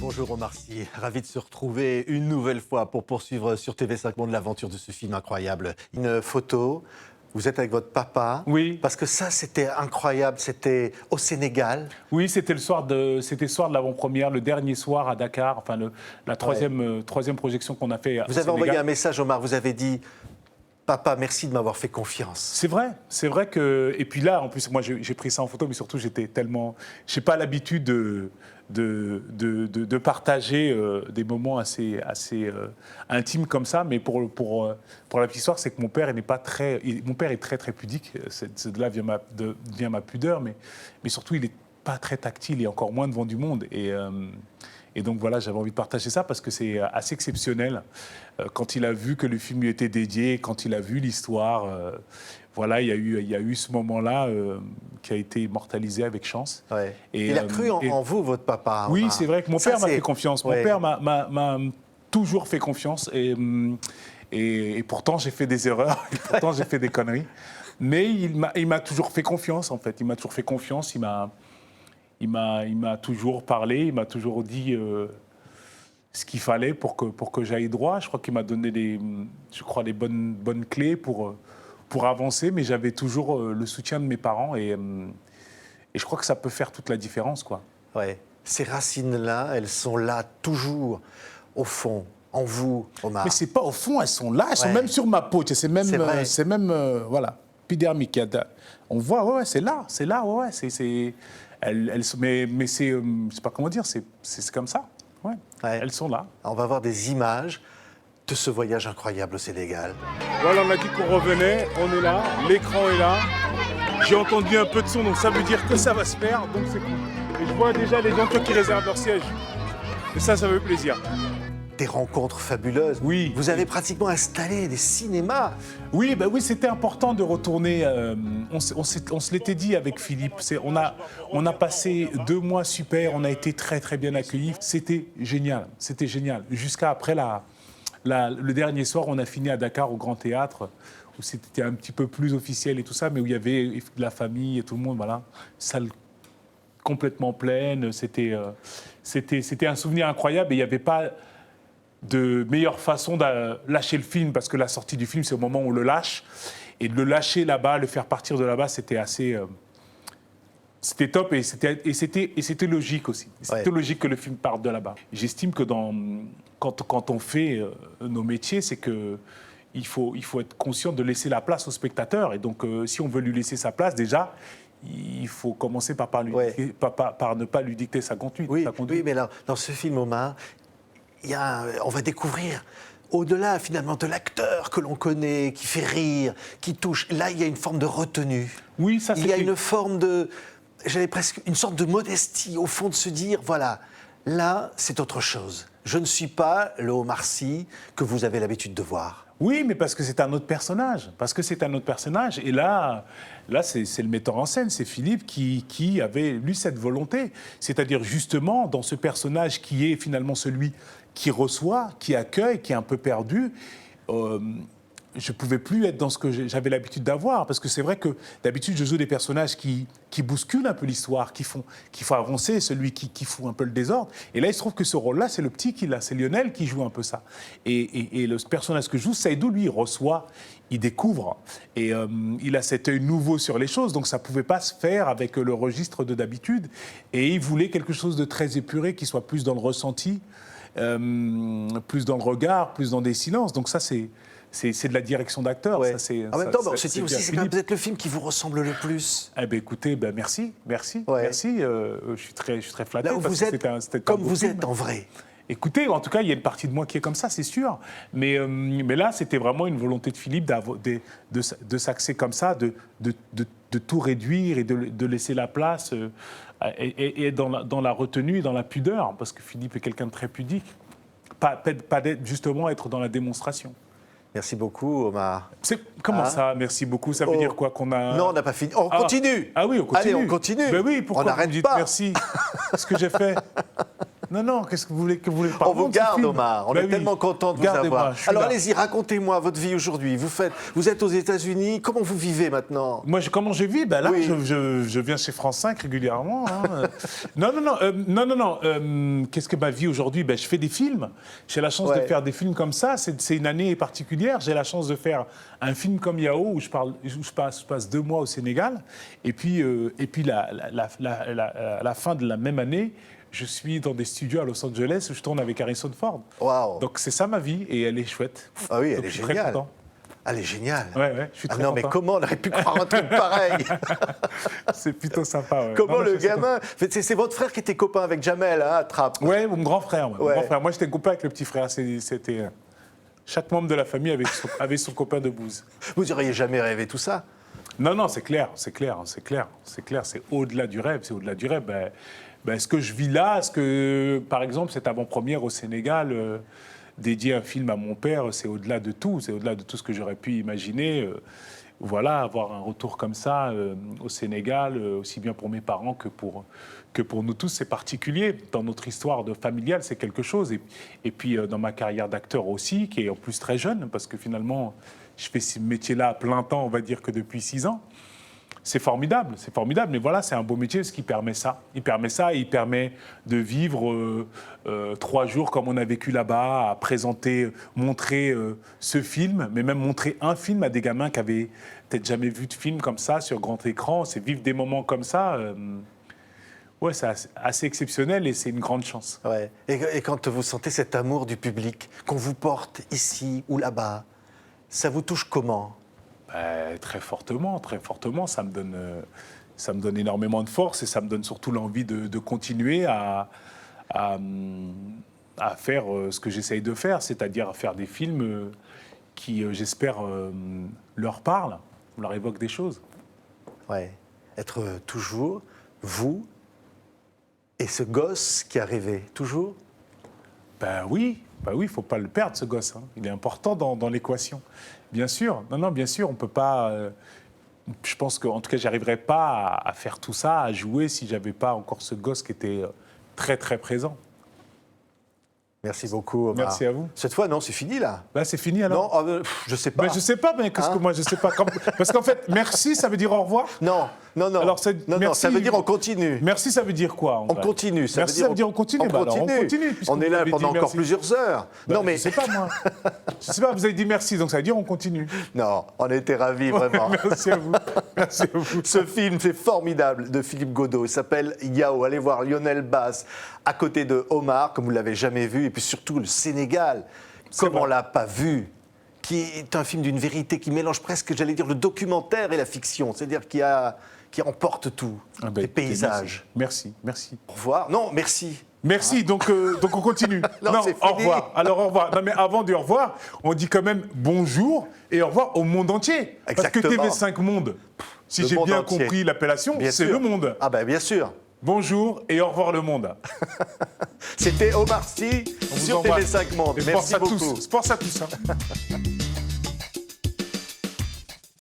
Bonjour Omar Sy, ravi de se retrouver une nouvelle fois pour poursuivre sur TV5 Monde l'aventure de ce film incroyable. Une photo, vous êtes avec votre papa. Oui. Parce que ça, c'était incroyable, c'était au Sénégal. Oui, c'était le soir de l'avant-première, le dernier soir à Dakar, enfin la troisième projection qu'on a fait. Vous avez envoyé un message, Omar, vous avez dit « Papa, merci de m'avoir fait confiance ». C'est vrai que... Et puis là, en plus, moi j'ai pris ça en photo, mais surtout j'étais tellement... Je n'ai pas l'habitude de partager des moments assez intimes comme ça, mais pour la petite histoire, c'est que mon père est très très pudique, de là vient ma pudeur, mais surtout il n'est pas très tactile et encore moins devant du monde. Et donc voilà, j'avais envie de partager ça parce que c'est assez exceptionnel. Quand il a vu que le film lui était dédié, quand il a vu l'histoire, voilà, il y a eu ce moment-là qui a été immortalisé avec chance. Ouais. Et, il a cru en vous, votre papa. Oui, Omar. c'est vrai que mon père m'a fait confiance. Ouais. Mon père m'a toujours fait confiance et pourtant j'ai fait des erreurs, pourtant j'ai fait des conneries. Mais il m'a toujours fait confiance, en fait. Il m'a toujours fait confiance, il m'a toujours parlé, il m'a toujours dit ce qu'il fallait pour que j'aille droit. Je crois qu'il m'a donné des bonnes clés pour avancer, mais j'avais toujours le soutien de mes parents et je crois que ça peut faire toute la différence, quoi. Ouais. Ces racines-là, elles sont là toujours, au fond, en vous, Omar. Mais c'est pas au fond, elles sont là, elles sont même sur ma peau. C'est même voilà, épidermique. On voit, ouais, c'est là, ouais, mais c'est, je sais pas comment dire, c'est comme ça, ouais. Elles sont là. On va voir des images de ce voyage incroyable au Sénégal. Voilà, on a dit qu'on revenait, on est là, l'écran est là. J'ai entendu un peu de son, donc ça veut dire que ça va se faire, donc c'est cool. Et je vois déjà les gens qui réservent leur siège. Et ça fait plaisir. Des rencontres fabuleuses. Oui. Vous avez pratiquement installé des cinémas. Oui, oui, c'était important de retourner. On se l'était dit avec Philippe. On a passé 2 mois super. On a été très très bien accueillis. C'était génial. Jusqu'à après le dernier soir, on a fini à Dakar au Grand Théâtre, où c'était un petit peu plus officiel et tout ça, mais où il y avait la famille et tout le monde. Voilà, salle complètement pleine. C'était un souvenir incroyable et il n'y avait pas de meilleure façon de lâcher le film, parce que la sortie du film, c'est au moment où on le lâche. Et de le lâcher là-bas, le faire partir de là-bas, c'était assez... c'était top et c'était logique aussi. C'était logique que le film parte de là-bas. J'estime que quand on fait nos métiers, c'est que il faut être conscient de laisser la place au spectateur. Et donc, si on veut lui laisser sa place, déjà, il faut commencer par ne pas lui dicter sa conduite. Oui, mais là, dans ce film, Omar, on va découvrir, au-delà finalement de l'acteur que l'on connaît, qui fait rire, qui touche, là il y a une forme de retenue. Oui, ça il y a une forme de, j'avais presque une sorte de modestie, au fond de se dire, voilà, là c'est autre chose. Je ne suis pas le Omar Sy que vous avez l'habitude de voir. Oui, mais parce que c'est un autre personnage. Et là c'est le metteur en scène, c'est Philippe qui avait, lui, cette volonté. C'est-à-dire, justement, dans ce personnage qui est finalement celui qui reçoit, qui accueille, qui est un peu perdu, je ne pouvais plus être dans ce que j'avais l'habitude d'avoir. Parce que c'est vrai que d'habitude, je joue des personnages qui bousculent un peu l'histoire, qui font avancer, celui qui fout un peu le désordre. Et là, il se trouve que ce rôle-là, c'est le petit qui l'a, c'est Lionel qui joue un peu ça. Et le personnage que je joue, Saïdou, lui, il reçoit, il découvre. Et il a cet œil nouveau sur les choses. Donc ça ne pouvait pas se faire avec le registre de d'habitude. Et il voulait quelque chose de très épuré, qui soit plus dans le ressenti, plus dans le regard, plus dans des silences. Donc ça, c'est de la direction d'acteur. Ouais. En même temps, on se dit aussi, c'est peut-être le film qui vous ressemble le plus. Eh bien, écoutez, merci. Ouais. Merci. Je suis très flatté. Là où vous êtes, comme vous êtes en vrai. Écoutez, en tout cas, il y a une partie de moi qui est comme ça, c'est sûr. Mais là, c'était vraiment une volonté de Philippe de s'axer comme ça, de tout réduire et de laisser la place et dans la retenue et dans la pudeur, parce que Philippe est quelqu'un de très pudique. Pas justement être dans la démonstration. Merci beaucoup, Omar. Comment ça, merci beaucoup? Ça veut dire quoi qu'on a... Non, on n'a pas fini. On continue. Ah oui, on continue. Allez, on continue. Ben oui, pourquoi on n'arrête vous me dites pas. merci? Ce que j'ai fait. Non, qu'est-ce que vous voulez On parler vous de ce garde, film? Omar. On Ben est oui. tellement content de vous Gardez-moi, avoir. je suis Alors là. allez-y, racontez-moi votre vie aujourd'hui. Vous êtes aux États-Unis. Comment vous vivez maintenant? Moi, comment je vis? Ben là, Oui. je viens chez France 5 régulièrement. Hein. Non. Qu'est-ce que ma vie aujourd'hui? Ben, je fais des films. J'ai la chance de Ouais. faire des films comme ça. C'est une année particulière. J'ai la chance de faire un film comme Yao où je passe 2 mois au Sénégal. Et puis la fin de la même année, je suis dans des studios à Los Angeles où je tourne avec Harrison Ford. Waouh. Donc c'est ça ma vie et elle est chouette. Ah oui, elle Donc, est je suis très géniale. content. Elle est géniale. Ouais, je suis très non, mais content. comment on aurait pu croire un truc pareil? C'est plutôt sympa. Ouais. Comment Non, le je suis gamin... C'est votre frère qui était copain avec Jamel, hein, à Trappes. Ouais, mon grand frère. Ouais. Mon Ouais. grand frère. Moi, j'étais copain avec le petit frère. C'était chaque membre de la famille avait son copain de bouse. Vous n'auriez jamais rêvé tout ça? Non, c'est clair. C'est au-delà du rêve. Ce que je vis là, par exemple, cette avant-première au Sénégal, dédié un film à mon père, c'est au-delà de tout. C'est au-delà de tout ce que j'aurais pu imaginer. Voilà, avoir un retour comme ça au Sénégal, aussi bien pour mes parents que pour nous tous, c'est particulier. Dans notre histoire familiale, c'est quelque chose. Et puis dans ma carrière d'acteur aussi, qui est en plus très jeune, parce que finalement, je fais ce métier-là à plein temps, on va dire que depuis 6 ans. C'est formidable. Mais voilà, c'est un beau métier parce qu'il permet ça. Il permet de vivre 3 jours comme on a vécu là-bas, à présenter, montrer ce film, mais même montrer un film à des gamins qui avaient peut-être jamais vu de film comme ça sur grand écran. C'est vivre des moments comme ça. Ouais, c'est assez exceptionnel et c'est une grande chance. Ouais. Et quand vous sentez cet amour du public, qu'on vous porte ici ou là-bas, ça vous touche comment? Très fortement. Ça me donne énormément de force et ça me donne surtout l'envie de continuer à faire ce que j'essaye de faire, c'est-à-dire à faire des films qui, j'espère, leur parlent, leur évoquent des choses. Ouais. Être toujours vous et ce gosse qui est arrivé, toujours? Oui, il faut pas le perdre, ce gosse. Hein. Il est important dans l'équation. Bien sûr, bien sûr, on peut pas... je pense qu'en tout cas, j'arriverais pas à faire tout ça, à jouer, si j'avais pas encore ce gosse qui était très, très présent. Merci beaucoup, Omar. Merci à vous. Cette fois, non, c'est fini, là. Là, c'est fini, alors? Non, je sais pas. Je sais pas, mais qu'est-ce que moi, je sais pas. Parce qu'en fait, merci, ça veut dire au revoir? Non. Alors, non, merci. ça veut dire on continue. Merci, ça veut dire quoi, en On vrai? continue. Merci, ça veut dire on continue. On Alors, on continue. puisque On est vous là avez pendant dit encore merci. plusieurs heures. Non, mais je sais pas, moi. Je sais pas, vous avez dit merci, donc ça veut dire on continue. non, on était ravis, vraiment. Merci à vous. Merci à vous. Ce film, c'est formidable, de Philippe Godot. Il s'appelle Yao. Allez voir Lionel Basse à côté de Omar, comme vous ne l'avez jamais vu. Et puis surtout, le Sénégal, comme vrai. on ne l'a pas vu, qui est un film d'une vérité qui mélange presque, j'allais dire, le documentaire et la fiction. C'est-à-dire qui emporte tout, les paysages. Merci. Au revoir. Non, merci. Merci, donc on continue. Non, c'est au fini. revoir. Alors au revoir. Non, mais avant du au revoir, on dit quand même bonjour et au revoir au monde entier. Exactement. Parce que TV5 Monde, si Le j'ai monde bien entier. compris l'appellation, Bien c'est sûr. le monde. Ah ben bien sûr. Bonjour et au revoir le monde. C'était Omar Sy On vous sur embrasse. TV5 Monde. Et Merci beaucoup. Force à tous. Hein.